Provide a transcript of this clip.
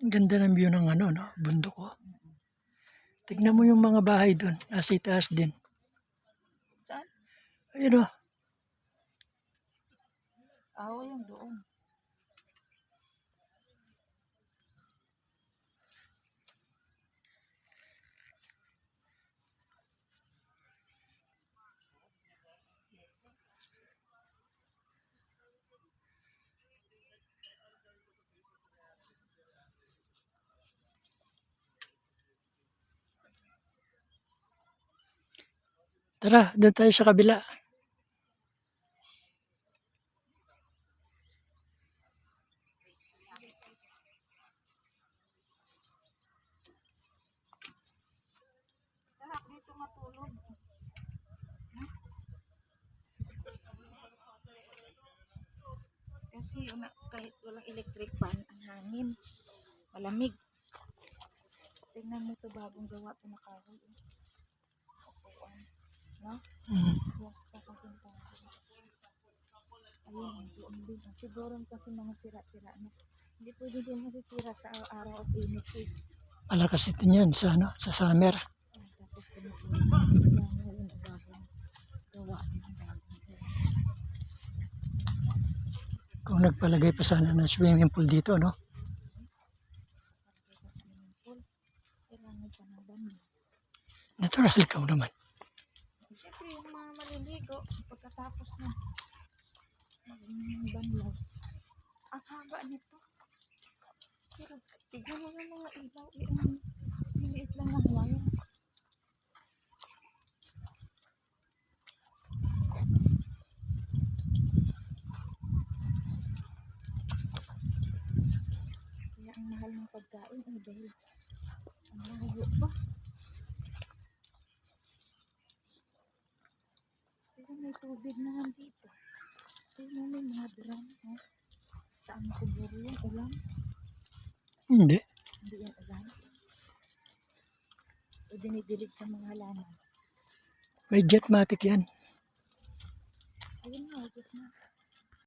Ang ganda ng view ng ano, no? Bundok, oh. Tignan mo yung mga bahay doon. Nasa itaas din. Saan? Ayun, oh. Yung doon. Tara, doon tayo sa kabila. Sarap dito matulog. Kasi kahit walang electric fan, ang hangin. Malamig. Tingnan mo ito bagong gawa ito na kahoy. Upuan. No? Yes pa kasi ang kahoy. Ayun, doon din. Siguro kasi mga sira-sira na. Hindi pwede din masisira sa araw at init eh. Malakas ito niyan sa, ano, sa summer. Tapos pinipili. Yan, ngayon ang bagong gawa. Kung nagpalagay pa sana ng swimming pool dito, no? Sa swimming pool, kailangan pa ng dami. Natural ka naman. Siyempre, yung mga maliligo, pagkatapos na magbanlaw. Ang haba nito. Pero, tignan mo yung mga ilaw. Liliit lang ng wire. Kaya ang mahal ng pagkain ay dahil ang layo pa. Pero may tubig naman dito. Tignan mo yung mga drum. Saan siguro yung ulam? Hindi. Hindi yan ulan. O dinidilig sa mga halaman. May jetmatic yan. Ayun nga, gitna.